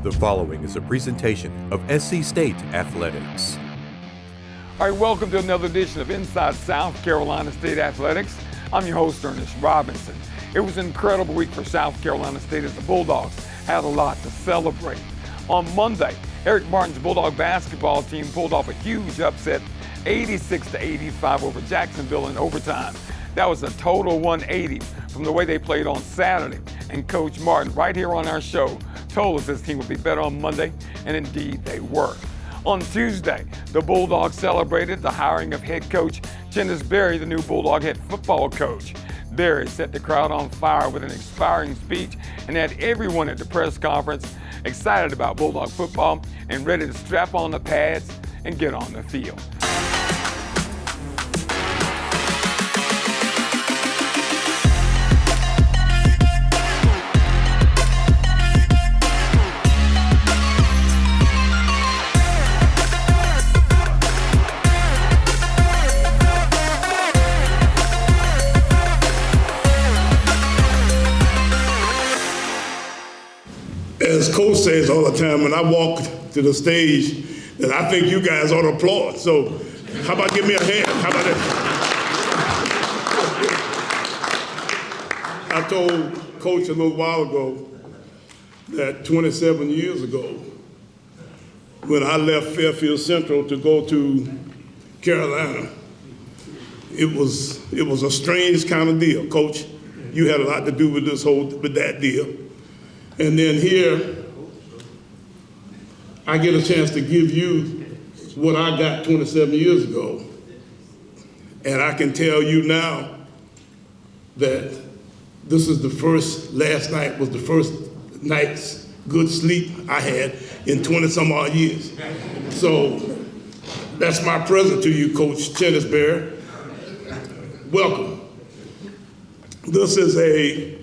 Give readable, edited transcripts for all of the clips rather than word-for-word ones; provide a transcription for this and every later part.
The following is a presentation of SC State Athletics. All right, welcome to another edition of Inside South Carolina State Athletics. I'm your host, Ernest Robinson. It was an incredible week for South Carolina State as the Bulldogs had a lot to celebrate. On Monday, Eric Martin's Bulldog basketball team pulled off a huge upset, 86-85 over Jacksonville in overtime. That was a total 180 from the way they played on Saturday. And Coach Martin, right here on our show, told us his team would be better on Monday, and indeed they were. On Tuesday, the Bulldogs celebrated the hiring of head coach Chennis Berry, the new Bulldog head football coach. Berry set the crowd on fire with an inspiring speech and had everyone at the press conference excited about Bulldog football and ready to strap on the pads and get on the field. As Coach says all the time, when I walk to the stage, that I think you guys ought to applaud. So how about give me a hand? How about that? I told Coach a little while ago that 27 years ago, when I left Fairfield Central to go to Carolina, it was a strange kind of deal. Coach, you had a lot to do with that deal. And then here, I get a chance to give you what I got 27 years ago. And I can tell you now that last night was the first night's good sleep I had in 20 some odd years. So that's my present to you, Coach Chennis Berry. Welcome. This is a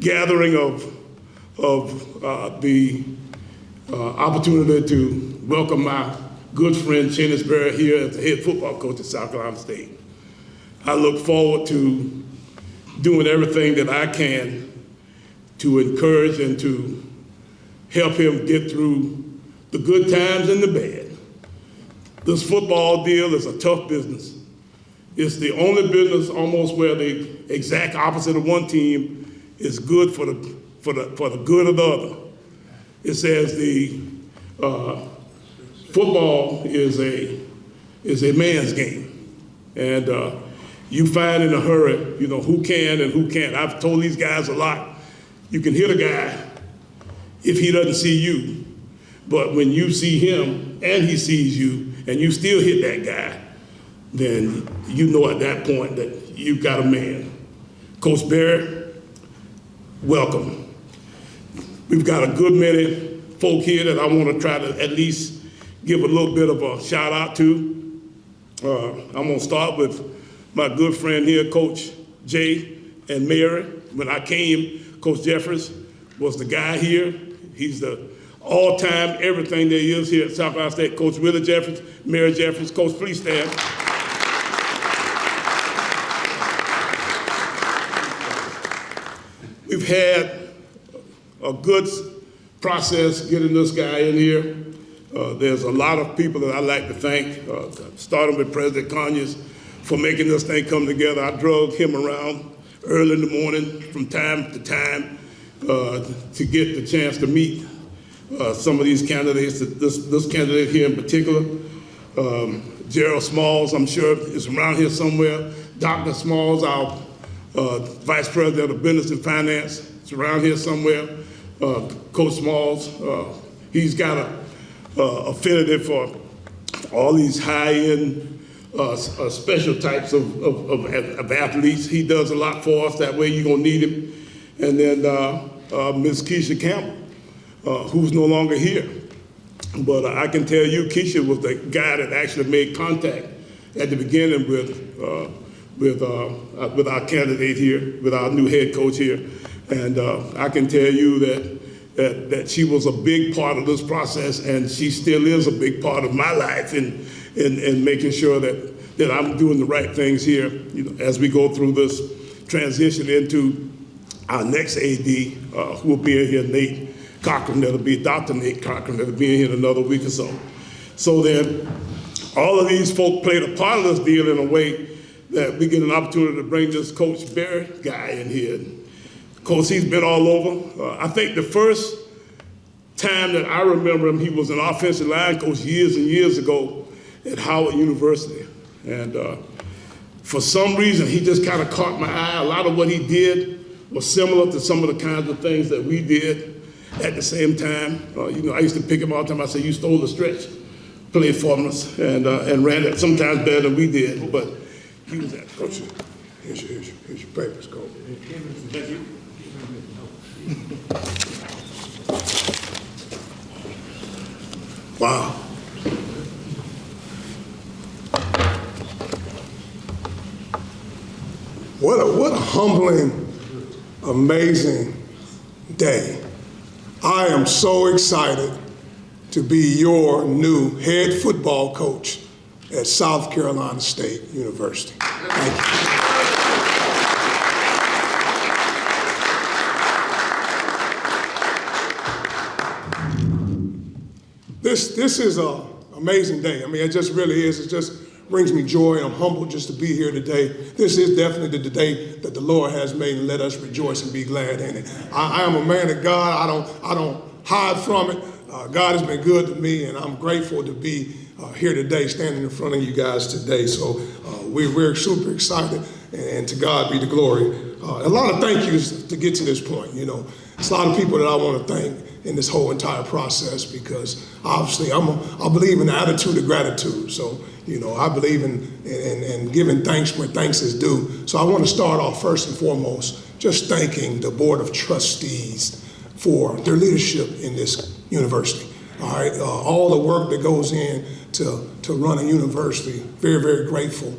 gathering of the opportunity to welcome my good friend Chennis Berry here as the head football coach at South Carolina State. I look forward to doing everything that I can to encourage and to help him get through the good times and the bad. This football deal is a tough business. It's the only business almost where the exact opposite of one team is good for the good of the other. It says the football is a man's game, and you find in a hurry, who can and who can't. I've told these guys a lot. You can hit a guy if he doesn't see you, but when you see him and he sees you, and you still hit that guy, then you know at that point that you've got a man. Coach Berry, welcome. We've got a good many folk here that I want to try to at least give a little bit of a shout out to. I'm going to start with my good friend here, Coach Jay and Mary. When I came, Coach Jeffries was the guy here. He's the all-time everything there is here at South Carolina State. Coach Willie Jeffries, Mary Jeffries. Coach, please stand. We've had a good process getting this guy in here. There's a lot of people that I'd like to thank, starting with President Conyers for making this thing come together. I drug him around early in the morning from time to time to get the chance to meet some of these candidates, this candidate here in particular. Gerald Smalls, I'm sure, is around here somewhere. Dr. Smalls, our Vice President of Business and Finance, is around here somewhere. Coach Smalls, he's got a affinity for all these high-end special types of athletes. He does a lot for us. That way you're gonna need him. And then Ms. Keisha Campbell, who's no longer here. But I can tell you, Keisha was the guy that actually made contact at the beginning with our candidate here, with our new head coach here. And I can tell you that she was a big part of this process, and she still is a big part of my life in making sure that I'm doing the right things here, as we go through this transition into our next AD, who will be in here, Nate Cochran, that'll be Dr. Nate Cochran, that'll be in here in another week or so. So then, all of these folk played a part of this deal in a way that we get an opportunity to bring this Coach Berry guy in here. Of course, he's been all over. I think the first time that I remember him, he was an offensive line coach years and years ago at Howard University. And for some reason, he just kind of caught my eye. A lot of what he did was similar to some of the kinds of things that we did at the same time. I used to pick him all the time. I said, "You stole the stretch play from us," and ran it sometimes better than we did. But he was that. Coach, here's your papers, Coach. Thank you. Wow. What a humbling, amazing day. I am so excited to be your new head football coach at South Carolina State University. Thank you. This is an amazing day. I mean, it just really is. It just brings me joy, and I'm humbled just to be here today. This is definitely the day that the Lord has made, and let us rejoice and be glad in it. I am a man of God. I don't hide from it. God has been good to me, and I'm grateful to be here today, standing in front of you guys today. So we're super excited, and to God be the glory. A lot of thank yous to get to this point. It's a lot of people that I want to thank in this whole entire process, because obviously I believe in the attitude of gratitude. So I believe in giving thanks where thanks is due. So I want to start off first and foremost just thanking the Board of Trustees for their leadership in this university. All right, all the work that goes in to run a university. Very, very grateful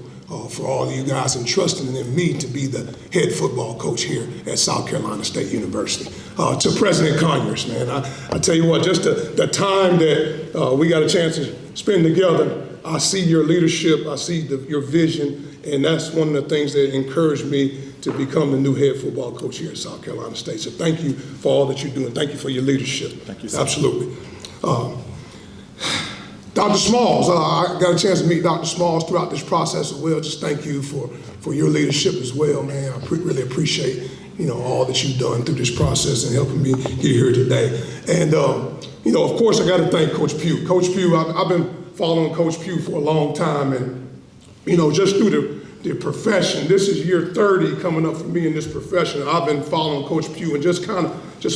for all of you guys entrusting in me to be the head football coach here at South Carolina State University. To President Conyers, man, I tell you what, just the time that we got a chance to spend together, I see your leadership, I see your vision, and that's one of the things that encouraged me to become the new head football coach here at South Carolina State. So thank you for all that you're doing. Thank you for your leadership. Thank you, sir. Absolutely. Dr. Smalls, I got a chance to meet Dr. Smalls throughout this process as well. Just thank you for your leadership as well, man. I really appreciate, all that you've done through this process and helping me get here today. And, of course, I got to thank Coach Pugh. Coach Pugh, I've been following Coach Pugh for a long time, and, just through the profession, this is year 30 coming up for me in this profession. I've been following Coach Pugh and just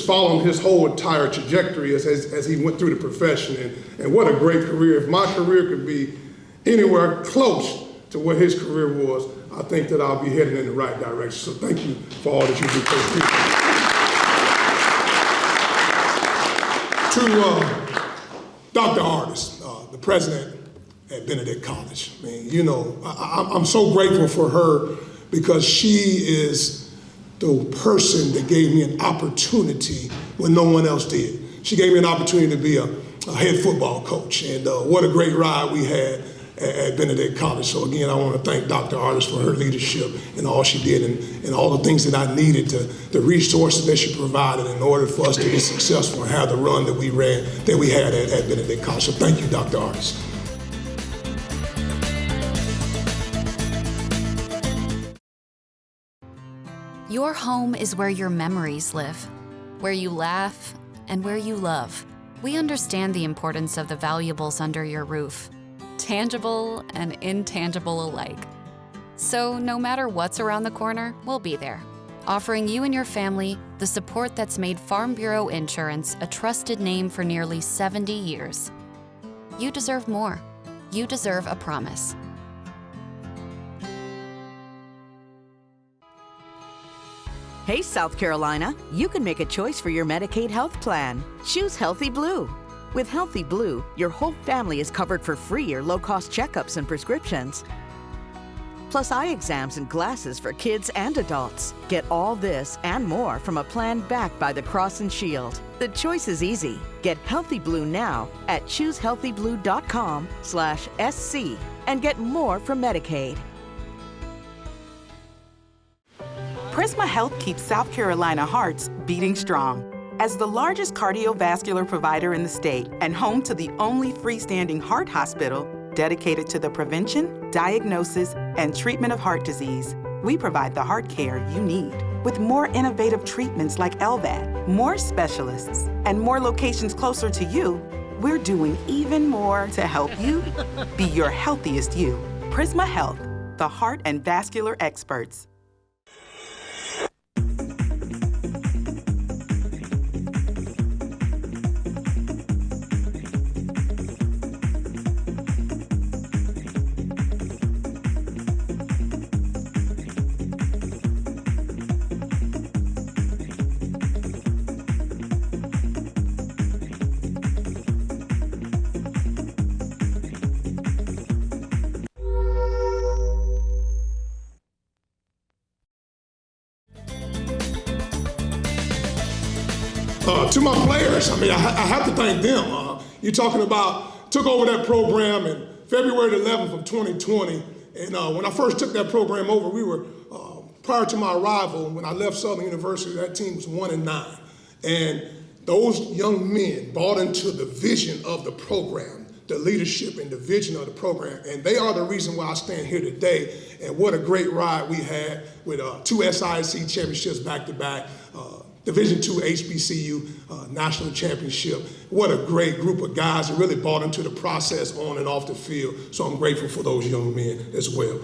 following his whole entire trajectory as he went through the profession. And what a great career. If my career could be anywhere close to what his career was, I think that I'll be heading in the right direction. So thank you for all that you do, Coach Pugh. To Dr. Artis, the president at Benedict College. I mean, I'm so grateful for her, because she is the person that gave me an opportunity when no one else did. She gave me an opportunity to be a head football coach, and what a great ride we had at Benedict College. So again, I want to thank Dr. Artis for her leadership and all she did, and all the things that I needed, the resources that she provided in order for us to be successful and have the run that we had at Benedict College. So thank you, Dr. Artis. Your home is where your memories live, where you laugh, and where you love. We understand the importance of the valuables under your roof, tangible and intangible alike. So no matter what's around the corner, we'll be there, offering you and your family the support that's made Farm Bureau Insurance a trusted name for nearly 70 years. You deserve more. You deserve a promise. Hey, South Carolina, you can make a choice for your Medicaid health plan. Choose Healthy Blue. With Healthy Blue, your whole family is covered for free or low-cost checkups and prescriptions, plus eye exams and glasses for kids and adults. Get all this and more from a plan backed by the Cross and Shield. The choice is easy. Get Healthy Blue now at choosehealthyblue.com/SC and get more from Medicaid. Prisma Health keeps South Carolina hearts beating strong. As the largest cardiovascular provider in the state and home to the only freestanding heart hospital dedicated to the prevention, diagnosis, and treatment of heart disease, we provide the heart care you need. With more innovative treatments like LVAD, more specialists, and more locations closer to you, we're doing even more to help you be your healthiest you. Prisma Health, the heart and vascular experts. To my players, I have to thank them. You're talking about, took over that program in February 11th of 2020, and when I first took that program over, we were, prior to my arrival, when I left Southern University, that team was 1-9. And those young men bought into the vision of the program, the leadership and the vision of the program, and they are the reason why I stand here today. And what a great ride we had with 2 SIAC championships back-to-back, Division II HBCU national championship. What a great group of guys that really bought into the process on and off the field. So I'm grateful for those young men as well.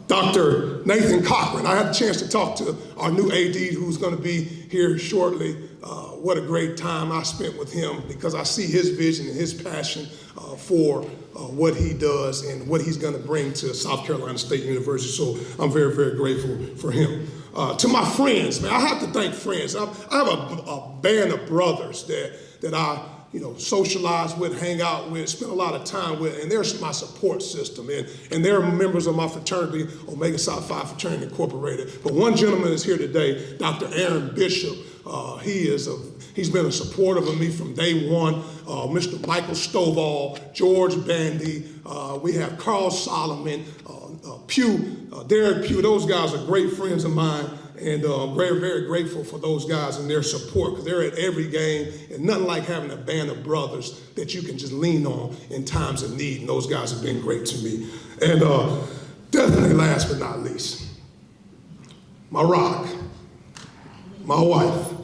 Dr. Nathan Cochran, I had the chance to talk to our new AD who's going to be here shortly. What a great time I spent with him, because I see his vision and his passion for what he does and what he's going to bring to South Carolina State University. So I'm very, very grateful for him. To my friends, man, I have to thank friends. I have a band of brothers that I socialize with, hang out with, spend a lot of time with, and they're my support system. And they're members of my fraternity, Omega Psi Phi Fraternity Incorporated. But one gentleman is here today, Dr. Aaron Bishop. He's been a supporter of me from day one. Mr. Michael Stovall, George Bandy, we have Carl Solomon, Derek Pugh. Those guys are great friends of mine, and I'm very, very grateful for those guys and their support, because they're at every game, and nothing like having a band of brothers that you can just lean on in times of need, and those guys have been great to me. And definitely last but not least, my rock, my wife,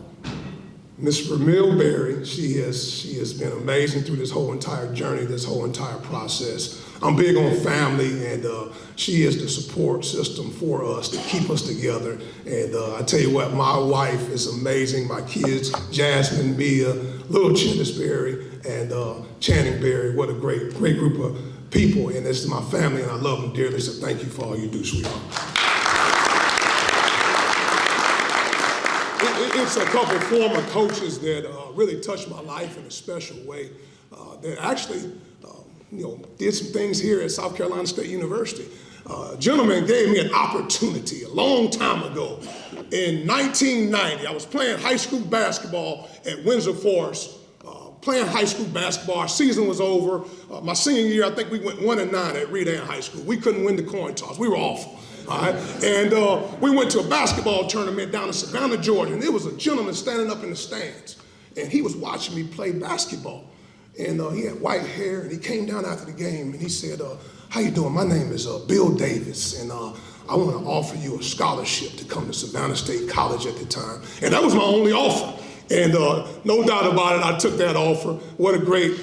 Miss Ramil Berry. She has been amazing through this whole entire journey, this whole entire process. I'm big on family, and she is the support system for us to keep us together. And I tell you what, my wife is amazing. My kids, Jasmine, Mia, little Chinnis Berry, and Channing Berry. What a great group of people. And this is my family, and I love them dearly. So thank you for all you do, sweetheart. It's a couple former coaches that really touched my life in a special way. That actually, did some things here at South Carolina State University. A gentleman gave me an opportunity a long time ago. In 1990, I was playing high school basketball at Windsor Forest. Playing high school basketball, our season was over. My senior year, I think we went 1-9 at Redan High School. We couldn't win the coin toss. We were awful. All right? And we went to a basketball tournament down in Savannah, Georgia, and there was a gentleman standing up in the stands, and he was watching me play basketball. And he had white hair, and he came down after the game, and he said, how you doing? My name is Bill Davis, and I want to offer you a scholarship to come to Savannah State College at the time. And that was my only offer. And no doubt about it, I took that offer. What a great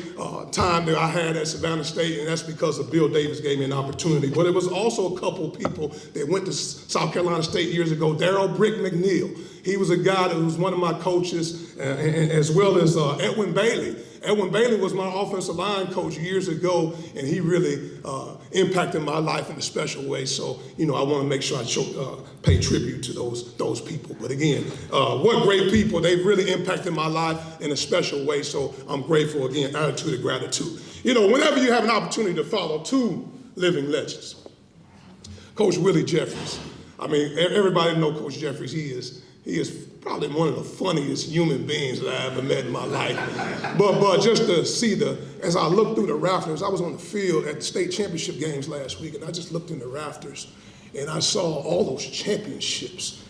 time that I had at Savannah State, and that's because of Bill Davis gave me an opportunity. But it was also a couple of people that went to South Carolina State years ago. Darryl Brick McNeil, he was a guy that was one of my coaches, and as well as Edwin Bailey. Edwin Bailey was my offensive line coach years ago, and he really impacted my life in a special way. So, I want to make sure I pay tribute to those people. But again, what great people. They've really impacted my life in a special way. So I'm grateful again, attitude of gratitude. Whenever you have an opportunity to follow two living legends, Coach Willie Jeffries. I mean, everybody knows Coach Jeffries. He is probably one of the funniest human beings that I ever met in my life. But just to see as I looked through the rafters, I was on the field at the state championship games last week, and I just looked in the rafters, and I saw all those championships.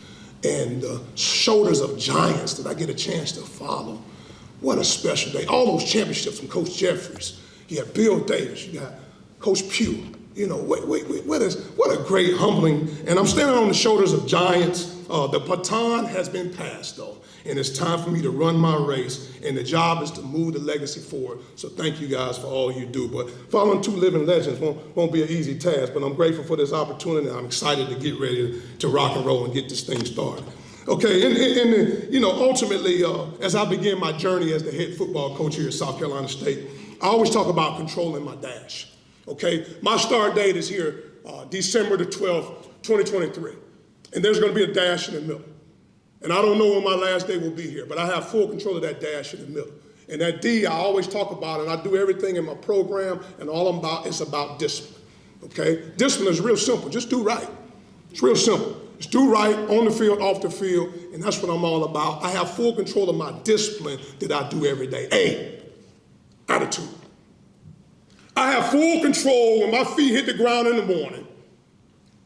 and the shoulders of giants that I get a chance to follow. What a special day. All those championships from Coach Jeffries. You got Bill Davis, you got Coach Pugh. You know, what a great, humbling, and I'm standing on the shoulders of giants. The baton has been passed, though, and it's time for me to run my race, and the job is to move the legacy forward. So thank you guys for all you do. But following two living legends won't be an easy task, but I'm grateful for this opportunity, and I'm excited to get ready to rock and roll and get this thing started. Okay, and you know, ultimately, as I begin my journey as the head football coach here at South Carolina State, I always talk about controlling my dash. Okay, my start date is here, December the 12th, 2023, and there's going to be a dash in the middle. And I don't know when my last day will be here, but I have full control of that dash in the middle. And that D, I always talk about, and I do everything in my program, and all I'm about is about discipline. Okay, discipline is real simple. Just do right. It's real simple. Just do right on the field, off the field, and that's what I'm all about. I have full control of my discipline that I do every day. A, attitude. I have full control when my feet hit the ground in the morning.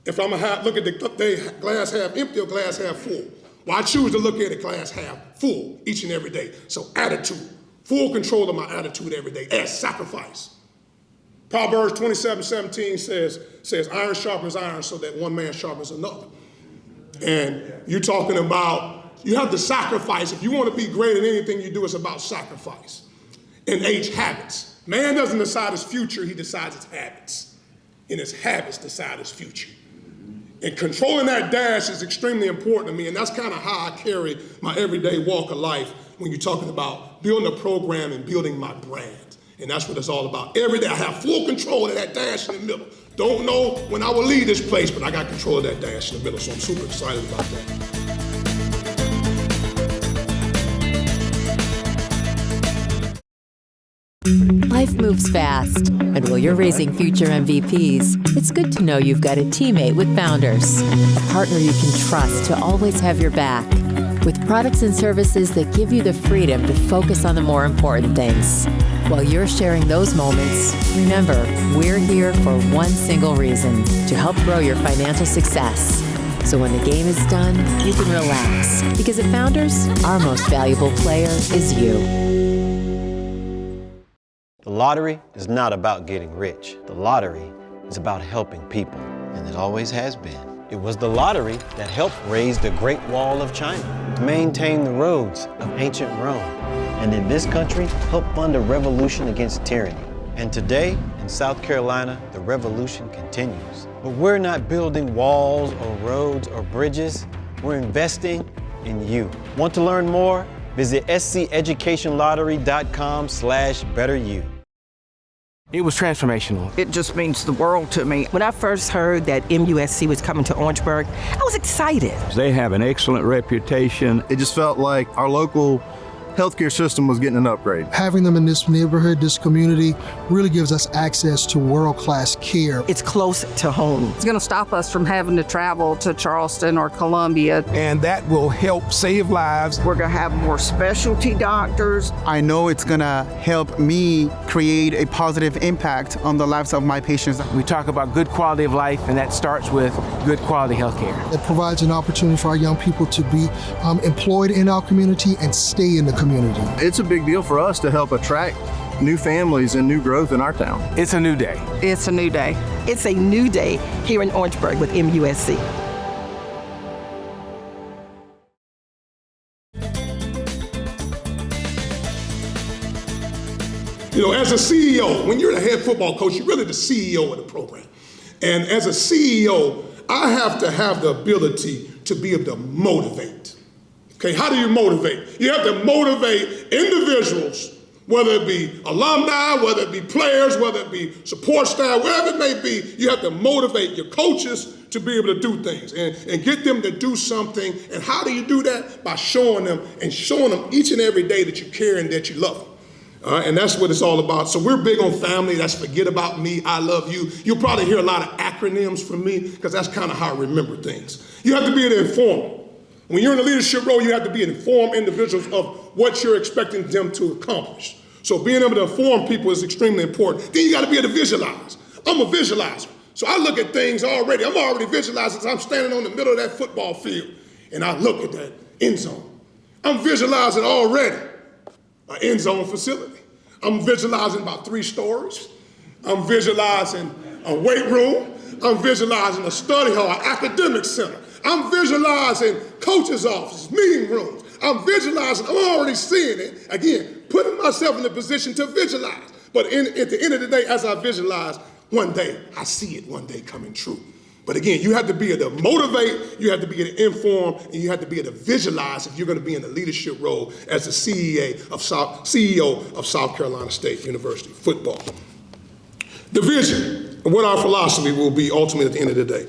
If I'm gonna look at the glass half empty or glass half full. Well, I choose to look at it glass half full each and every day. So attitude, full control of my attitude every day. S, sacrifice. Proverbs 27:17 says, iron sharpens iron so that one man sharpens another. And you're talking about, you have to sacrifice. If you want to be great in anything you do, it's about sacrifice. And H, habits. Man doesn't decide his future, he decides his habits. And his habits decide his future. And controlling that dash is extremely important to me, and that's kind of how I carry my everyday walk of life when you're talking about building a program and building my brand. And that's what it's all about. Every day I have full control of that dash in the middle. Don't know when I will leave this place, but I got control of that dash in the middle, so I'm super excited about that. Life moves fast, and while you're raising future MVPs, it's good to know you've got a teammate with Founders, a partner you can trust to always have your back, with products and services that give you the freedom to focus on the more important things. While you're sharing those moments, remember, we're here for one single reason, to help grow your financial success. So when the game is done, you can relax, because at Founders, our most valuable player is you. The lottery is not about getting rich. The lottery is about helping people, and it always has been. It was the lottery that helped raise the Great Wall of China, maintain the roads of ancient Rome, and in this country, helped fund a revolution against tyranny. And today, in South Carolina, the revolution continues. But we're not building walls or roads or bridges. We're investing in you. Want to learn more? Visit sceducationlottery.com/betteryou. It was transformational. It just means the world to me. When I first heard that MUSC was coming to Orangeburg, I was excited. They have an excellent reputation. It just felt like our local healthcare system was getting an upgrade. Having them in this neighborhood, this community, really gives us access to world-class care. It's close to home. It's going to stop us from having to travel to Charleston or Columbia. And that will help save lives. We're going to have more specialty doctors. I know it's going to help me create a positive impact on the lives of my patients. We talk about good quality of life, and that starts with good quality health care. It provides an opportunity for our young people to be employed in our community and stay in the community. It's a big deal for us to help attract new families and new growth in our town. It's a new day. It's a new day. It's a new day here in Orangeburg with MUSC. You know, as a CEO, when you're the head football coach, you're really the CEO of the program. And as a CEO, I have to have the ability to be able to motivate. Okay, how do you motivate? You have to motivate individuals, whether it be alumni, whether it be players, whether it be support staff, whatever it may be. You have to motivate your coaches to be able to do things and get them to do something. And how do you do that? By showing them each and every day that you care and that you love them. And that's what it's all about. So we're big on family. That's forget about me, I love you. You'll probably hear a lot of acronyms from me because that's kind of how I remember things. You have to be able to inform. When you're in a leadership role, you have to be informed individuals of what you're expecting them to accomplish. So being able to inform people is extremely important. Then you got to be able to visualize. I'm a visualizer. So I look at things already. I'm already visualizing as I'm standing on the middle of that football field. and I look at that end zone, I'm visualizing already an end zone facility. I'm visualizing about 3 stories. I'm visualizing a weight room. I'm visualizing a study hall, academic center. I'm visualizing coaches' offices, meeting rooms. I'm visualizing, I'm already seeing it. Again, putting myself in the position to visualize. But at the end of the day, as I visualize, one day, I see it one day coming true. But again, you have to be able to motivate, you have to be able to inform, and you have to be able to visualize if you're going to be in a leadership role as the CEO of South Carolina State University football. The vision and what our philosophy will be ultimately at the end of the day.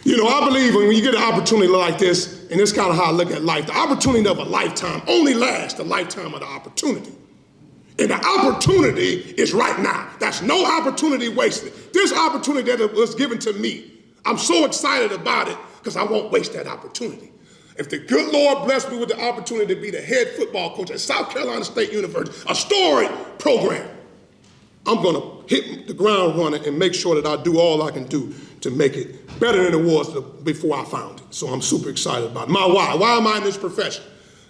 You know, I believe when you get an opportunity like this, and this is kind of how I look at life, the opportunity of a lifetime only lasts the lifetime of the opportunity. And the opportunity is right now. That's no opportunity wasted. This opportunity that was given to me, I'm so excited about it because I won't waste that opportunity. If the good Lord blessed me with the opportunity to be the head football coach at South Carolina State University, a storied program, I'm going to hit the ground running and make sure that I do all I can do to make it better than it was before I found it. So I'm super excited about it. My why. Why am I in this profession?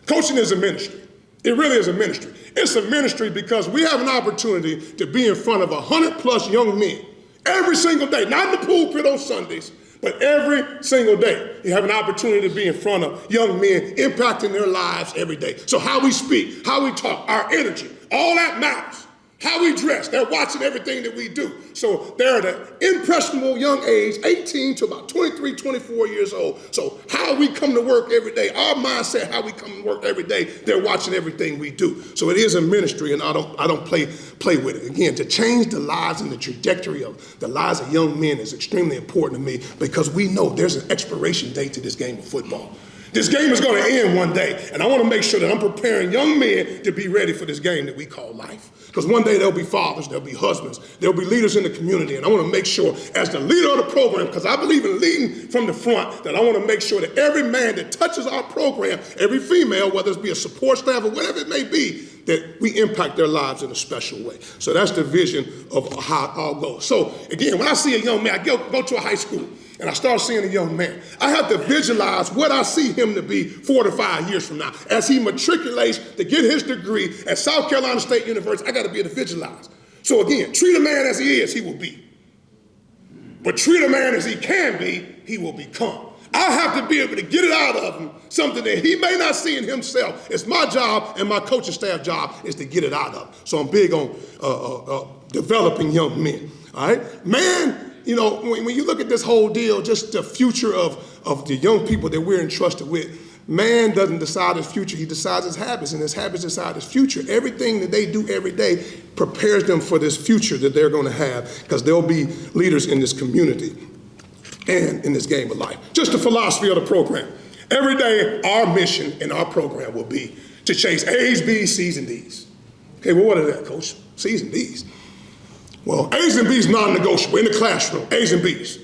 Coaching is a ministry. It really is a ministry. It's a ministry because we have an opportunity to be in front of 100+ young men every single day, not in the pulpit on Sundays, but every single day. You have an opportunity to be in front of young men impacting their lives every day. So how we speak, how we talk, our energy, all that matters. How we dress, they're watching everything that we do. So they're at an impressionable young age, 18 to about 23, 24 years old. So how we come to work every day, our mindset, how we come to work every day, they're watching everything we do. So it is a ministry, and I don't play with it. Again, to change the lives and the trajectory of the lives of young men is extremely important to me because we know there's an expiration date to this game of football. This game is going to end one day, and I want to make sure that I'm preparing young men to be ready for this game that we call life. Because one day there'll be fathers, there'll be husbands, there'll be leaders in the community, and I want to make sure, as the leader of the program, because I believe in leading from the front, that I want to make sure that every man that touches our program, every female, whether it be a support staff or whatever it may be, that we impact their lives in a special way. So that's the vision of how it all goes. So again, when I see a young man, I go to a high school, and I start seeing a young man, I have to visualize what I see him to be 4 to 5 years from now. As he matriculates to get his degree at South Carolina State University, I got to be able to visualize. So again, treat a man as he is, he will be. But treat a man as he can be, he will become. I have to be able to get it out of him, something that he may not see in himself. It's my job and my coaching staff job is to get it out of him. So I'm big on developing young men, all right? Man, you know, when you look at this whole deal, just the future of the young people that we're entrusted with, man doesn't decide his future, he decides his habits, and his habits decide his future. Everything that they do every day prepares them for this future that they're going to have because they'll be leaders in this community and in this game of life. Just the philosophy of the program. Every day, our mission and our program will be to chase A's, B's, C's, and D's. Okay, well, what is that, Coach? C's and D's. Well, A's and B's non-negotiable in the classroom, A's and B's.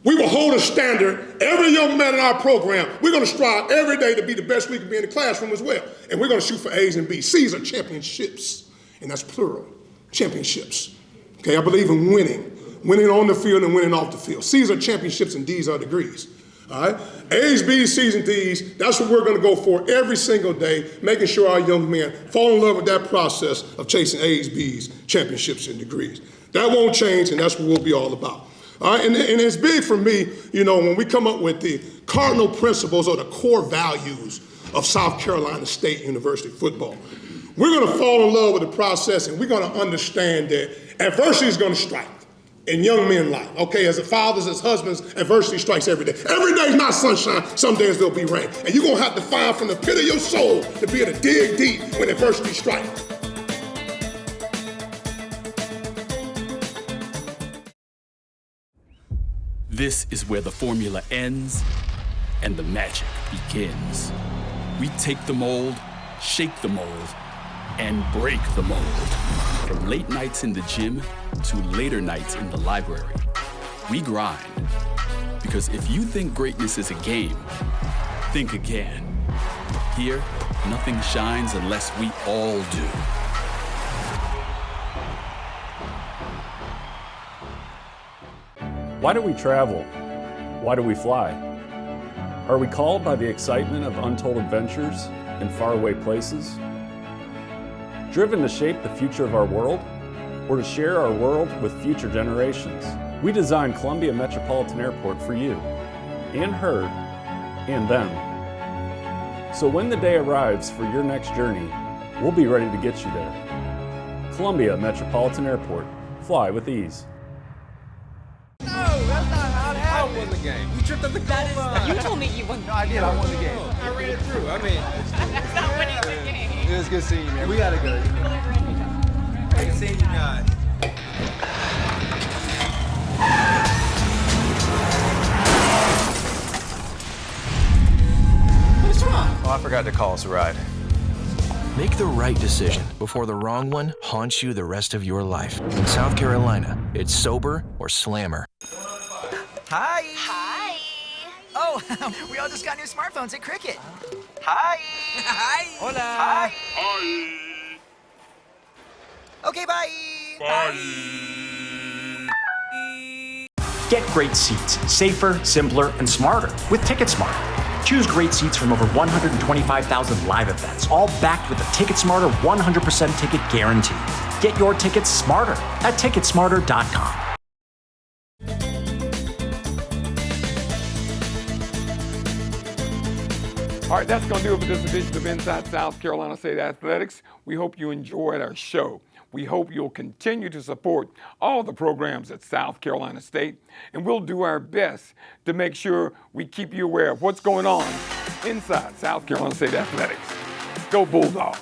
We will hold a standard. Every young man in our program, we're going to strive every day to be the best we can be in the classroom as well. And we're going to shoot for A's and B's. C's are championships, and that's plural, championships. Okay, I believe in winning on the field and winning off the field. C's are championships and D's are degrees. All right? A's, B's, C's, and D's, that's what we're going to go for every single day, making sure our young men fall in love with that process of chasing A's, B's, championships, and degrees. That won't change, and that's what we'll be all about. All right? And it's big for me, you know, when we come up with the cardinal principles or the core values of South Carolina State University football. We're going to fall in love with the process, and we're going to understand that adversity is going to strike in young men's life. Okay, as fathers, as husbands, adversity strikes every day. Every day is not sunshine. Some days there'll be rain. And you're going to have to find from the pit of your soul to be able to dig deep when adversity strikes. This is where the formula ends and the magic begins. We take the mold, shake the mold, and break the mold. From late nights in the gym to later nights in the library, we grind. Because if you think greatness is a game, think again. Here, nothing shines unless we all do. Why do we travel? Why do we fly? Are we called by the excitement of untold adventures in faraway places? Driven to shape the future of our world, or to share our world with future generations? We designed Columbia Metropolitan Airport for you, and her, and them. So when the day arrives for your next journey, we'll be ready to get you there. Columbia Metropolitan Airport. Fly with ease. No, that's not how it happened. I won the game. You tripped up the goal line. You told me you won the game. No, I did. I won the game. I ran it through. I mean, that's not winning the game. It was good seeing you, man. We gotta go. Great seeing you guys. What's wrong? Oh, I forgot to call us a ride. Make the right decision before the wrong one haunts you the rest of your life. In South Carolina, it's sober or slammer. Hi. Hi. Oh, we all just got new smartphones at Cricket. Hi. Hi. Hola. Hi. Hi. Okay, bye. Bye. Get great seats, safer, simpler, and smarter with TicketSmarter. Choose great seats from over 125,000 live events, all backed with a TicketSmarter 100% ticket guarantee. Get your tickets smarter at TicketSmarter.com. All right, that's going to do it for this edition of Inside South Carolina State Athletics. We hope you enjoyed our show. We hope you'll continue to support all the programs at South Carolina State, and we'll do our best to make sure we keep you aware of what's going on inside South Carolina State Athletics. Go Bulldogs!